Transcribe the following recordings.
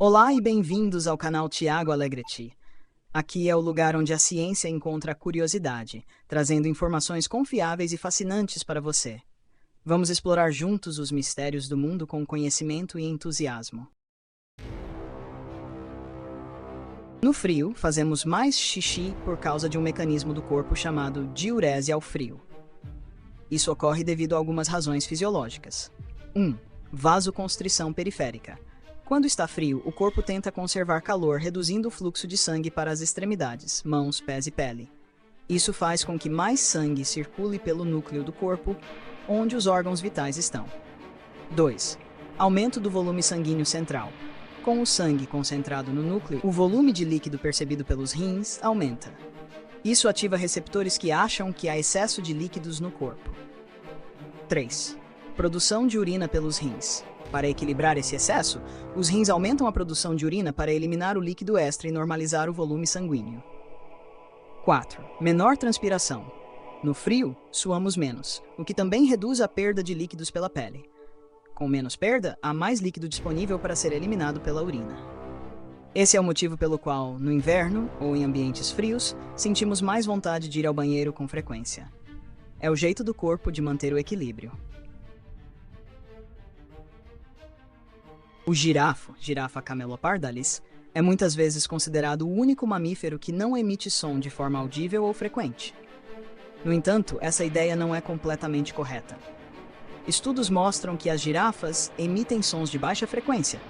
Olá e bem-vindos ao canal Tiago Alegretti. Aqui é o lugar onde a ciência encontra a curiosidade, trazendo informações confiáveis e fascinantes para você. Vamos explorar juntos os mistérios do mundo com conhecimento e entusiasmo. No frio, fazemos mais xixi por causa de um mecanismo do corpo chamado diurese ao frio. Isso ocorre devido a algumas razões fisiológicas. 1. Vasoconstrição periférica. Quando está frio, o corpo tenta conservar calor, reduzindo o fluxo de sangue para as extremidades, mãos, pés e pele. Isso faz com que mais sangue circule pelo núcleo do corpo, onde os órgãos vitais estão. 2. Aumento do volume sanguíneo central. Com o sangue concentrado no núcleo, o volume de líquido percebido pelos rins aumenta. Isso ativa receptores que acham que há excesso de líquidos no corpo. 3. Produção de urina pelos rins. Para equilibrar esse excesso, os rins aumentam a produção de urina para eliminar o líquido extra e normalizar o volume sanguíneo. 4. Menor transpiração. No frio, suamos menos, o que também reduz a perda de líquidos pela pele. Com menos perda, há mais líquido disponível para ser eliminado pela urina. Esse é o motivo pelo qual, no inverno ou em ambientes frios, sentimos mais vontade de ir ao banheiro com frequência. É o jeito do corpo de manter o equilíbrio. O Girafa camelopardalis, é muitas vezes considerado o único mamífero que não emite som de forma audível ou frequente. No entanto, essa ideia não é completamente correta. Estudos mostram que as girafas emitem sons de baixa frequência,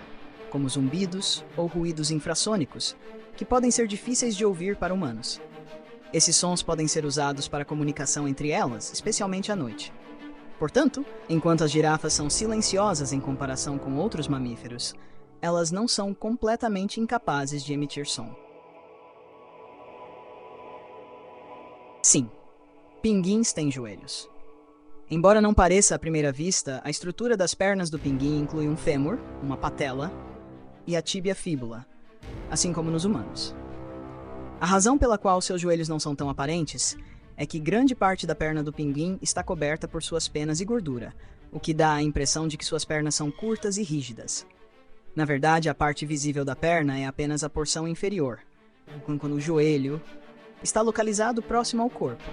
como zumbidos ou ruídos infrassônicos, que podem ser difíceis de ouvir para humanos. Esses sons podem ser usados para comunicação entre elas, especialmente à noite. Portanto, enquanto as girafas são silenciosas em comparação com outros mamíferos, elas não são completamente incapazes de emitir som. Sim, pinguins têm joelhos. Embora não pareça à primeira vista, a estrutura das pernas do pinguim inclui um fêmur, uma patela, e a tíbia fíbula, assim como nos humanos. A razão pela qual seus joelhos não são tão aparentes é que grande parte da perna do pinguim está coberta por suas penas e gordura, o que dá a impressão de que suas pernas são curtas e rígidas. Na verdade, a parte visível da perna é apenas a porção inferior, enquanto o joelho está localizado próximo ao corpo.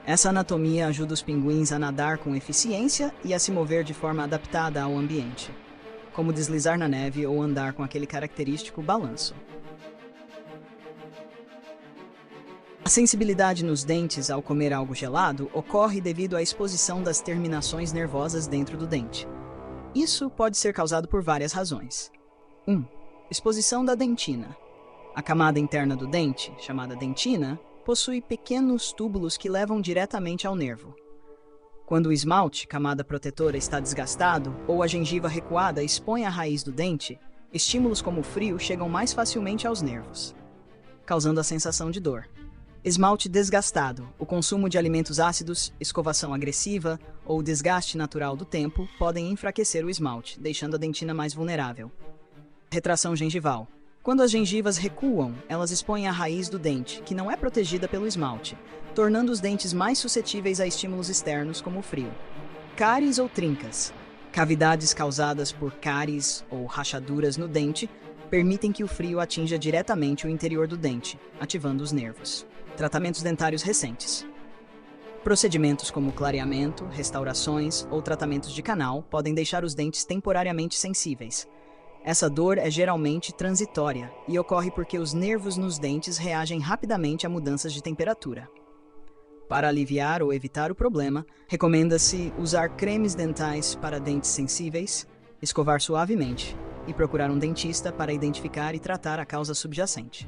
Essa anatomia ajuda os pinguins a nadar com eficiência e a se mover de forma adaptada ao ambiente, como deslizar na neve ou andar com aquele característico balanço. A sensibilidade nos dentes ao comer algo gelado ocorre devido à exposição das terminações nervosas dentro do dente. Isso pode ser causado por várias razões. 1. Exposição da dentina. A camada interna do dente, chamada dentina, possui pequenos túbulos que levam diretamente ao nervo. Quando o esmalte, camada protetora, está desgastado ou a gengiva recuada expõe a raiz do dente, estímulos como o frio chegam mais facilmente aos nervos, causando a sensação de dor. Esmalte desgastado, o consumo de alimentos ácidos, escovação agressiva ou desgaste natural do tempo podem enfraquecer o esmalte, deixando a dentina mais vulnerável. Retração gengival. Quando as gengivas recuam, elas expõem a raiz do dente, que não é protegida pelo esmalte, tornando os dentes mais suscetíveis a estímulos externos como o frio. Cáries ou trincas. Cavidades causadas por cáries ou rachaduras no dente permitem que o frio atinja diretamente o interior do dente, ativando os nervos. Tratamentos dentários recentes. Procedimentos como clareamento, restaurações ou tratamentos de canal podem deixar os dentes temporariamente sensíveis. Essa dor é geralmente transitória e ocorre porque os nervos nos dentes reagem rapidamente a mudanças de temperatura. Para aliviar ou evitar o problema, recomenda-se usar cremes dentais para dentes sensíveis, escovar suavemente e procurar um dentista para identificar e tratar a causa subjacente.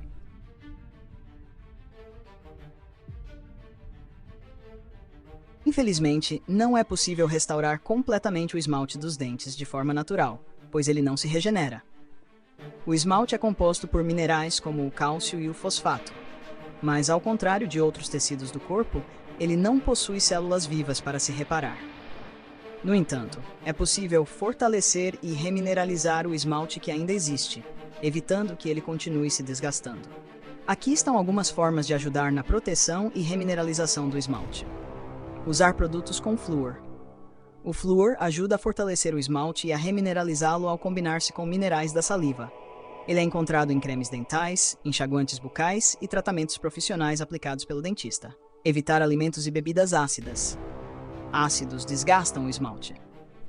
Infelizmente, não é possível restaurar completamente o esmalte dos dentes de forma natural, pois ele não se regenera. O esmalte é composto por minerais como o cálcio e o fosfato, mas ao contrário de outros tecidos do corpo, ele não possui células vivas para se reparar. No entanto, é possível fortalecer e remineralizar o esmalte que ainda existe, evitando que ele continue se desgastando. Aqui estão algumas formas de ajudar na proteção e remineralização do esmalte. Usar produtos com flúor. O flúor ajuda a fortalecer o esmalte e a remineralizá-lo ao combinar-se com minerais da saliva, Ele é encontrado em cremes dentais, enxaguantes bucais e tratamentos profissionais aplicados pelo dentista. Evitar alimentos e bebidas ácidas. Ácidos desgastam o esmalte.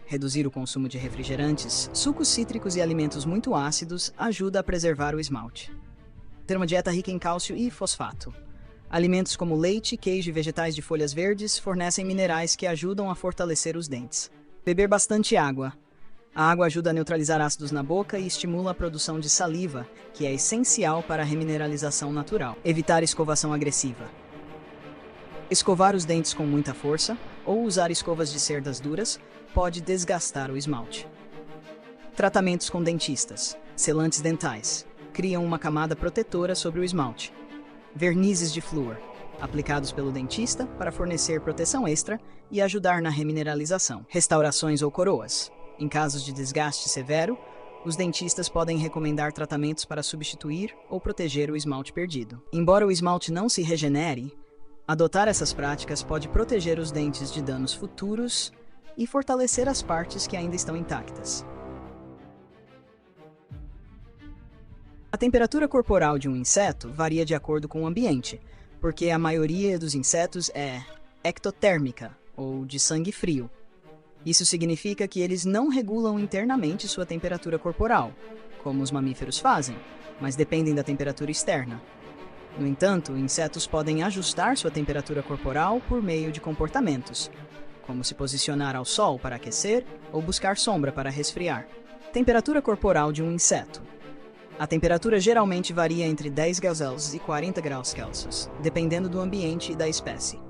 Reduzir o consumo de refrigerantes, sucos cítricos e alimentos muito ácidos ajuda a preservar o esmalte. Ter uma dieta rica em cálcio e fosfato. Alimentos como leite, queijo e vegetais de folhas verdes fornecem minerais que ajudam a fortalecer os dentes. Beber bastante água. A água ajuda a neutralizar ácidos na boca e estimula a produção de saliva, que é essencial para a remineralização natural. Evitar escovação agressiva. Escovar os dentes com muita força ou usar escovas de cerdas duras pode desgastar o esmalte. Tratamentos com dentistas. Selantes dentais. Criam uma camada protetora sobre o esmalte. Vernizes de flúor, aplicados pelo dentista para fornecer proteção extra e ajudar na remineralização. Restaurações ou coroas. Em casos de desgaste severo, os dentistas podem recomendar tratamentos para substituir ou proteger o esmalte perdido. Embora o esmalte não se regenere, adotar essas práticas pode proteger os dentes de danos futuros e fortalecer as partes que ainda estão intactas. A temperatura corporal de um inseto varia de acordo com o ambiente, porque a maioria dos insetos é ectotérmica, ou de sangue frio. Isso significa que eles não regulam internamente sua temperatura corporal, como os mamíferos fazem, mas dependem da temperatura externa. No entanto, insetos podem ajustar sua temperatura corporal por meio de comportamentos, como se posicionar ao sol para aquecer ou buscar sombra para resfriar. Temperatura corporal de um inseto. A temperatura geralmente varia entre 10 graus Celsius e 40 graus Celsius, dependendo do ambiente e da espécie.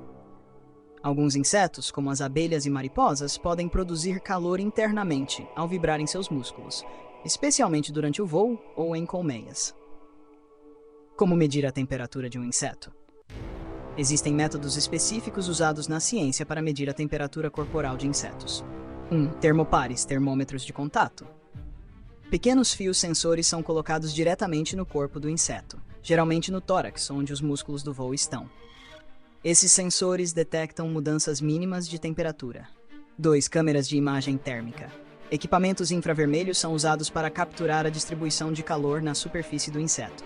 Alguns insetos, como as abelhas e mariposas, podem produzir calor internamente ao vibrar em seus músculos, especialmente durante o voo ou em colmeias. Como medir a temperatura de um inseto? Existem métodos específicos usados na ciência para medir a temperatura corporal de insetos. 1. Termopares, termômetros de contato. Pequenos fios sensores são colocados diretamente no corpo do inseto, geralmente no tórax, onde os músculos do voo estão. Esses sensores detectam mudanças mínimas de temperatura. 2. Câmeras de imagem térmica. Equipamentos infravermelhos são usados para capturar a distribuição de calor na superfície do inseto.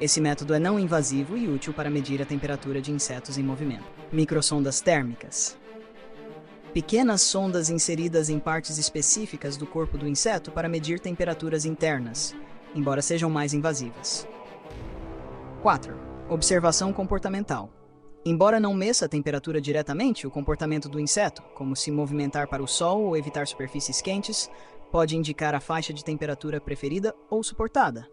Esse método é não invasivo e útil para medir a temperatura de insetos em movimento. Microsondas térmicas. Pequenas sondas inseridas em partes específicas do corpo do inseto para medir temperaturas internas, embora sejam mais invasivas. 4. Observação comportamental. Embora não meça a temperatura diretamente, o comportamento do inseto, como se movimentar para o sol ou evitar superfícies quentes, pode indicar a faixa de temperatura preferida ou suportada.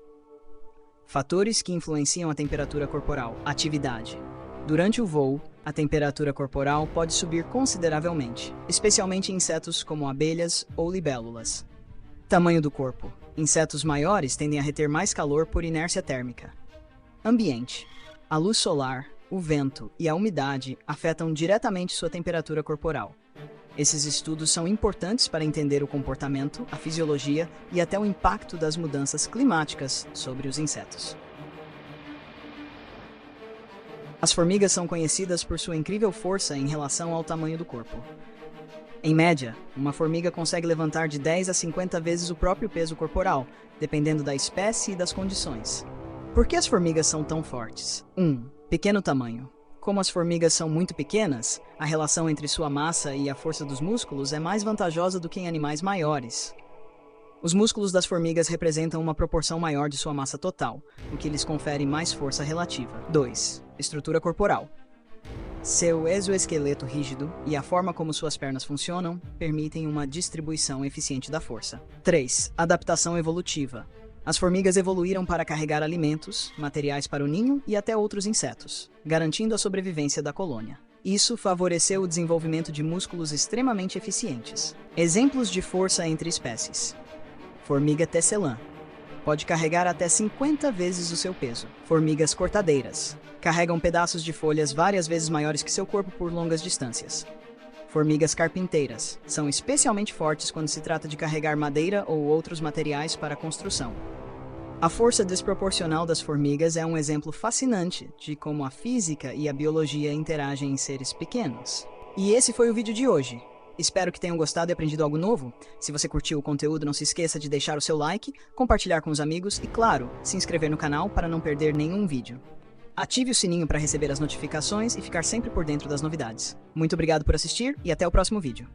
Fatores que influenciam a temperatura corporal. Atividade. Durante o voo, a temperatura corporal pode subir consideravelmente, especialmente em insetos como abelhas ou libélulas. Tamanho do corpo. Insetos maiores tendem a reter mais calor por inércia térmica. Ambiente. A luz solar, o vento e a umidade afetam diretamente sua temperatura corporal. Esses estudos são importantes para entender o comportamento, a fisiologia e até o impacto das mudanças climáticas sobre os insetos. As formigas são conhecidas por sua incrível força em relação ao tamanho do corpo. Em média, uma formiga consegue levantar de 10 a 50 vezes o próprio peso corporal, dependendo da espécie e das condições. Por que as formigas são tão fortes? 1. Pequeno tamanho. Como as formigas são muito pequenas, a relação entre sua massa e a força dos músculos é mais vantajosa do que em animais maiores. Os músculos das formigas representam uma proporção maior de sua massa total, o que lhes confere mais força relativa. 2. Estrutura corporal. Seu exoesqueleto rígido e a forma como suas pernas funcionam permitem uma distribuição eficiente da força. 3. Adaptação evolutiva. As formigas evoluíram para carregar alimentos, materiais para o ninho e até outros insetos, garantindo a sobrevivência da colônia. Isso favoreceu o desenvolvimento de músculos extremamente eficientes. Exemplos de força entre espécies. Formiga tecelã. Pode carregar até 50 vezes o seu peso. Formigas cortadeiras. Carregam pedaços de folhas várias vezes maiores que seu corpo por longas distâncias. Formigas carpinteiras. São especialmente fortes quando se trata de carregar madeira ou outros materiais para a construção. A força desproporcional das formigas é um exemplo fascinante de como a física e a biologia interagem em seres pequenos. E esse foi o vídeo de hoje. Espero que tenham gostado e aprendido algo novo. Se você curtiu o conteúdo, não se esqueça de deixar o seu like, compartilhar com os amigos e, claro, se inscrever no canal para não perder nenhum vídeo. Ative o sininho para receber as notificações e ficar sempre por dentro das novidades. Muito obrigado por assistir e até o próximo vídeo.